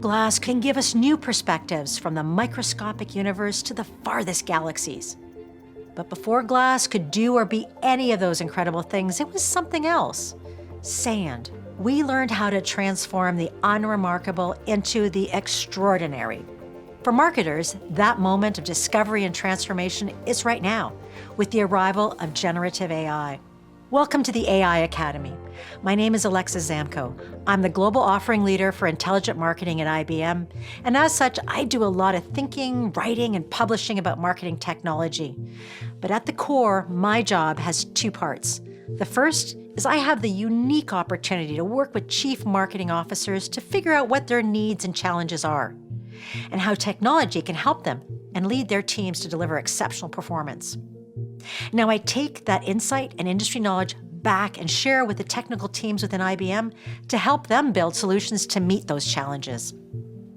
Glass can give us new perspectives from the microscopic universe to the farthest galaxies. But before glass could do or be any of those incredible things, it was something else. Sand. We learned how to transform the unremarkable into the extraordinary. For marketers, that moment of discovery and transformation is right now, with the arrival of generative AI. Welcome to the AI Academy. My name is Alexa Zamko. I'm the global offering leader for intelligent marketing at IBM, and as such, I do a lot of thinking, writing, and publishing about marketing technology. But at the core, my job has two parts. The first is I have the unique opportunity to work with chief marketing officers to figure out what their needs and challenges are, and how technology can help them and lead their teams to deliver exceptional performance. Now, I take that insight and industry knowledge back and share with the technical teams within IBM to help them build solutions to meet those challenges.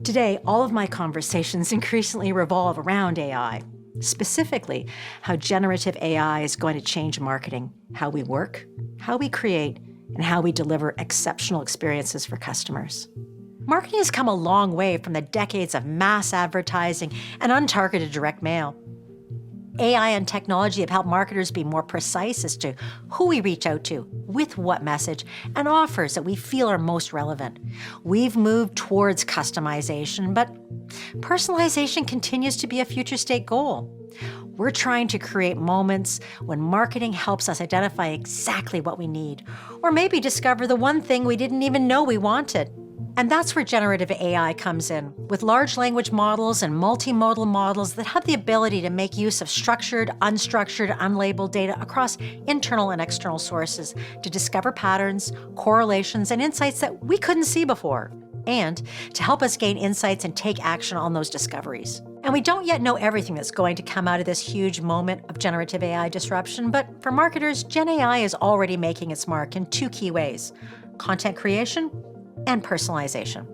Today, all of my conversations increasingly revolve around AI, specifically how generative AI is going to change marketing, how we work, how we create, and how we deliver exceptional experiences for customers. Marketing has come a long way from the decades of mass advertising and untargeted direct mail. AI and technology have helped marketers be more precise as to who we reach out to, with what message, and offers that we feel are most relevant. We've moved towards customization, but personalization continues to be a future state goal. We're trying to create moments when marketing helps us identify exactly what we need, or maybe discover the one thing we didn't even know we wanted. And that's where generative AI comes in, with large language models and multimodal models that have the ability to make use of structured, unstructured, unlabeled data across internal and external sources to discover patterns, correlations, and insights that we couldn't see before, and to help us gain insights and take action on those discoveries. And we don't yet know everything that's going to come out of this huge moment of generative AI disruption, but for marketers, Gen AI is already making its mark in two key ways: content creation and personalization.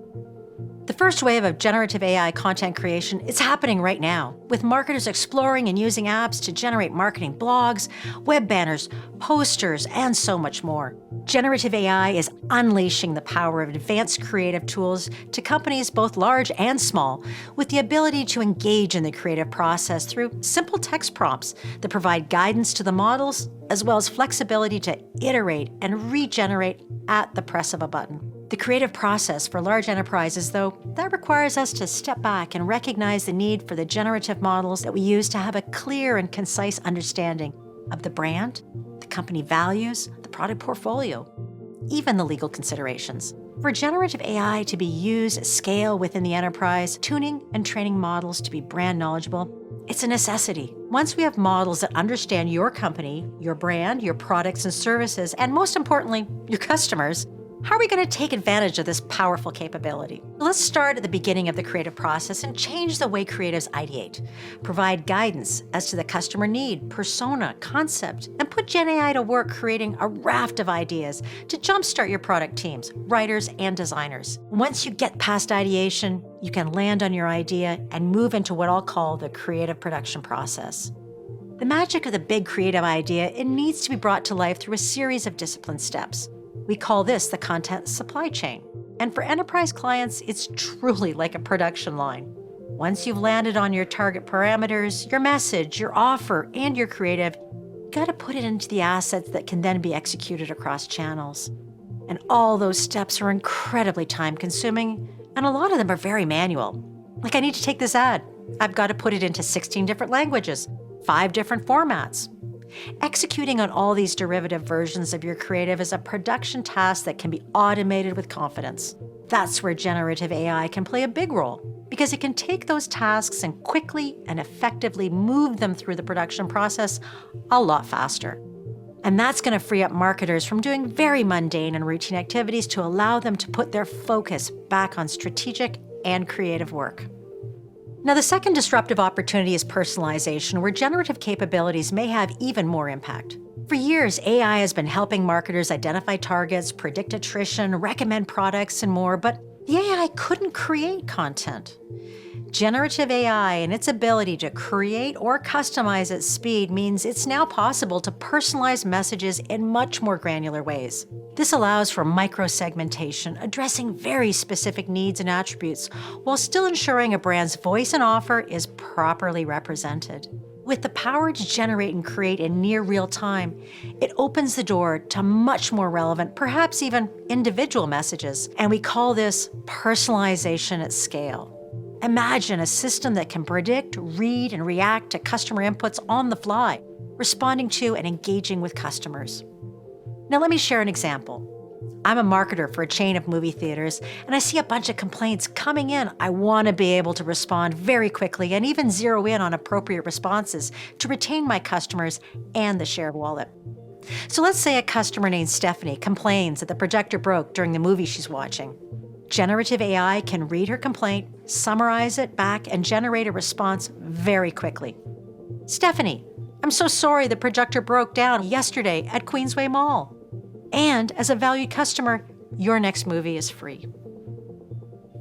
The first wave of generative AI content creation is happening right now, with marketers exploring and using apps to generate marketing blogs, web banners, posters, and so much more. Generative AI is unleashing the power of advanced creative tools to companies both large and small, with the ability to engage in the creative process through simple text prompts that provide guidance to the models, as well as flexibility to iterate and regenerate at the press of a button. The creative process for large enterprises, though, that requires us to step back and recognize the need for the generative models that we use to have a clear and concise understanding of the brand, the company values, the product portfolio, even the legal considerations. For generative AI to be used at scale within the enterprise, tuning and training models to be brand knowledgeable, it's a necessity. Once we have models that understand your company, your brand, your products and services, and most importantly, your customers, how are we going to take advantage of this powerful capability? Let's start at the beginning of the creative process and change the way creatives ideate. Provide guidance as to the customer need, persona, concept, and put Gen AI to work creating a raft of ideas to jumpstart your product teams, writers, and designers. Once you get past ideation, you can land on your idea and move into what I'll call the creative production process. The magic of the big creative idea, it needs to be brought to life through a series of disciplined steps. We call this the content supply chain. And for enterprise clients, it's truly like a production line. Once you've landed on your target parameters, your message, your offer, and your creative, you gotta put it into the assets that can then be executed across channels. And all those steps are incredibly time-consuming, and a lot of them are very manual. Like, I need to take this ad. I've got to put it into 16 different languages, 5 different formats. Executing on all these derivative versions of your creative is a production task that can be automated with confidence. That's where generative AI can play a big role, because it can take those tasks and quickly and effectively move them through the production process a lot faster. And that's going to free up marketers from doing very mundane and routine activities to allow them to put their focus back on strategic and creative work. Now, the second disruptive opportunity is personalization, where generative capabilities may have even more impact. For years, AI has been helping marketers identify targets, predict attrition, recommend products, and more, but the AI couldn't create content. Generative AI and its ability to create or customize at speed means it's now possible to personalize messages in much more granular ways. This allows for micro-segmentation, addressing very specific needs and attributes, while still ensuring a brand's voice and offer is properly represented. With the power to generate and create in near real time, it opens the door to much more relevant, perhaps even individual messages, and we call this personalization at scale. Imagine a system that can predict, read, and react to customer inputs on the fly, responding to and engaging with customers. Now let me share an example. I'm a marketer for a chain of movie theaters, and I see a bunch of complaints coming in. I want to be able to respond very quickly and even zero in on appropriate responses to retain my customers and the share of wallet. So let's say a customer named Stephanie complains that the projector broke during the movie she's watching. Generative AI can read her complaint, summarize it back, and generate a response very quickly. Stephanie, I'm so sorry the projector broke down yesterday at Queensway Mall. And as a valued customer, your next movie is free.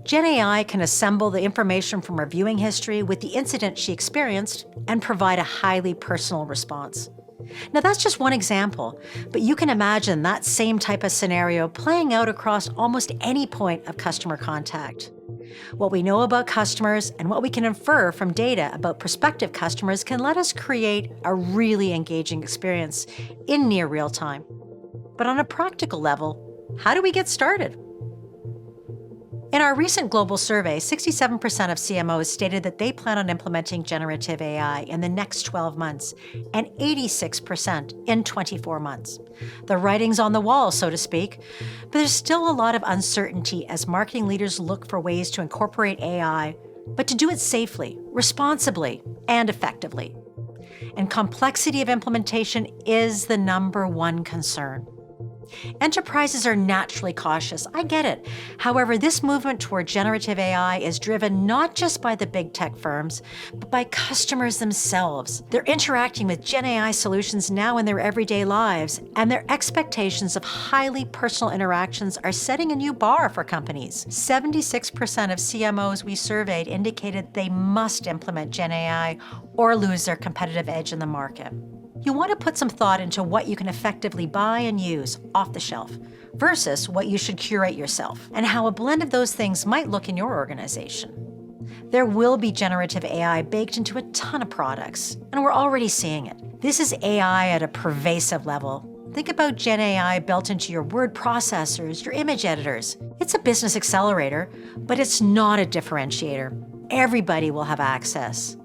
Gen AI can assemble the information from her viewing history with the incident she experienced and provide a highly personal response. Now that's just one example, but you can imagine that same type of scenario playing out across almost any point of customer contact. What we know about customers and what we can infer from data about prospective customers can let us create a really engaging experience in near real time. But on a practical level, how do we get started? In our recent global survey, 67% of CMOs stated that they plan on implementing generative AI in the next 12 months, and 86% in 24 months. The writing's on the wall, so to speak, but there's still a lot of uncertainty as marketing leaders look for ways to incorporate AI, but to do it safely, responsibly, and effectively. And complexity of implementation is the number one concern. Enterprises are naturally cautious. I get it. However, this movement toward generative AI is driven not just by the big tech firms, but by customers themselves. They're interacting with Gen AI solutions now in their everyday lives, and their expectations of highly personal interactions are setting a new bar for companies. 76% of CMOs we surveyed indicated they must implement Gen AI or lose their competitive edge in the market. You want to put some thought into what you can effectively buy and use off the shelf versus what you should curate yourself, and how a blend of those things might look in your organization. There will be generative AI baked into a ton of products, and we're already seeing it. This is AI at a pervasive level. Think about Gen AI built into your word processors, your image editors. It's a business accelerator, but it's not a differentiator. Everybody will have access.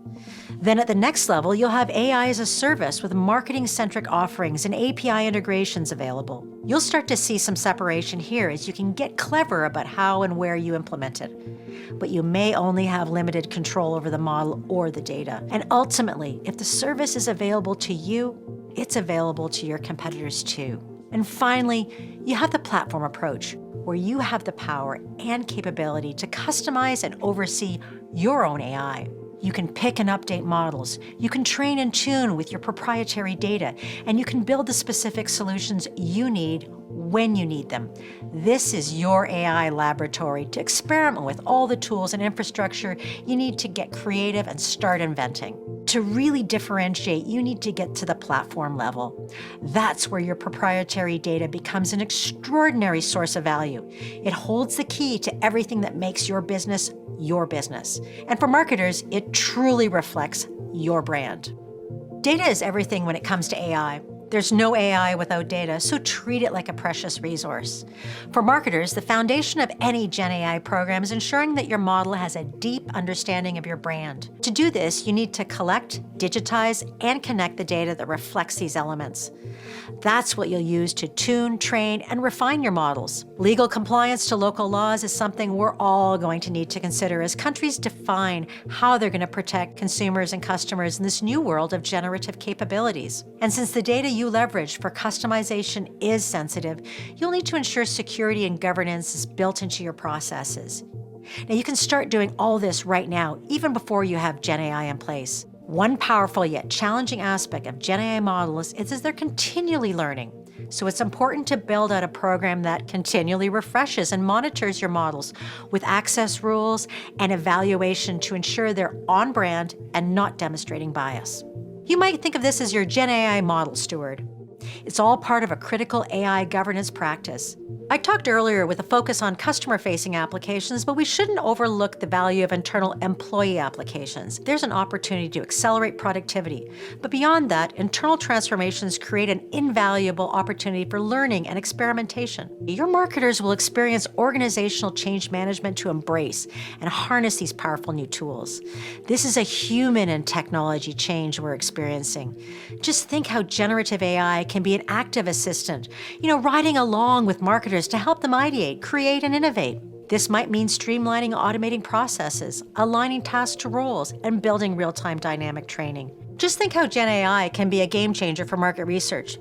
Then at the next level, you'll have AI as a service with marketing-centric offerings and API integrations available. You'll start to see some separation here as you can get clever about how and where you implement it. But you may only have limited control over the model or the data. And ultimately, if the service is available to you, it's available to your competitors too. And finally, you have the platform approach, where you have the power and capability to customize and oversee your own AI. You can pick and update models, you can train and tune with your proprietary data, and you can build the specific solutions you need when you need them. This is your AI laboratory to experiment with all the tools and infrastructure you need to get creative and start inventing. To really differentiate, you need to get to the platform level. That's where your proprietary data becomes an extraordinary source of value. It holds the key to everything that makes your business your business. And for marketers, it truly reflects your brand. Data is everything when it comes to AI. There's no AI without data, so treat it like a precious resource. For marketers, the foundation of any Gen AI program is ensuring that your model has a deep understanding of your brand. To do this, you need to collect, digitize, and connect the data that reflects these elements. That's what you'll use to tune, train, and refine your models. Legal compliance to local laws is something we're all going to need to consider as countries define how they're going to protect consumers and customers in this new world of generative capabilities. And since the data you leverage for customization is sensitive, you'll need to ensure security and governance is built into your processes. Now, you can start doing all this right now, even before you have Gen AI in place. One powerful yet challenging aspect of Gen AI models is they're continually learning. So it's important to build out a program that continually refreshes and monitors your models with access rules and evaluation to ensure they're on brand and not demonstrating bias. You might think of this as your Gen AI model steward. It's all part of a critical AI governance practice. I talked earlier with a focus on customer-facing applications, but we shouldn't overlook the value of internal employee applications. There's an opportunity to accelerate productivity. But beyond that, internal transformations create an invaluable opportunity for learning and experimentation. Your marketers will experience organizational change management to embrace and harness these powerful new tools. This is a human and technology change we're experiencing. Just think how generative AI can be an active assistant, riding along with marketers to help them ideate, create, and innovate. This might mean streamlining and automating processes, aligning tasks to roles, and building real-time dynamic training. Just think how Gen AI can be a game changer for market research.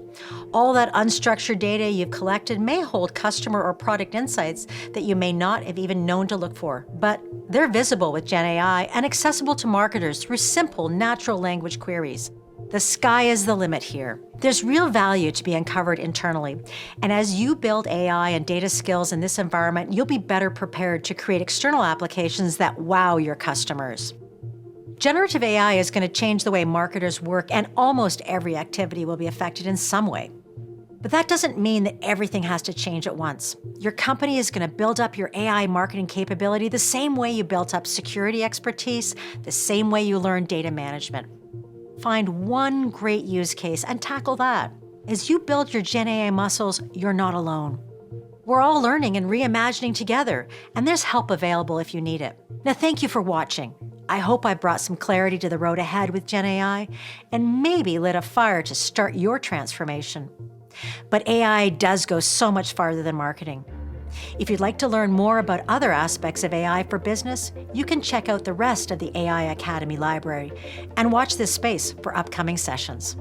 All that unstructured data you've collected may hold customer or product insights that you may not have even known to look for, but they're visible with Gen AI and accessible to marketers through simple, natural language queries. The sky is the limit here. There's real value to be uncovered internally. And as you build AI and data skills in this environment, you'll be better prepared to create external applications that wow your customers. Generative AI is going to change the way marketers work, and almost every activity will be affected in some way. But that doesn't mean that everything has to change at once. Your company is going to build up your AI marketing capability the same way you built up security expertise, the same way you learned data management. Find one great use case and tackle that. As you build your Gen AI muscles, you're not alone. We're all learning and reimagining together, and there's help available if you need it. Now, thank you for watching. I hope I brought some clarity to the road ahead with Gen AI and maybe lit a fire to start your transformation. But AI does go so much farther than marketing. If you'd like to learn more about other aspects of AI for business, you can check out the rest of the AI Academy library and watch this space for upcoming sessions.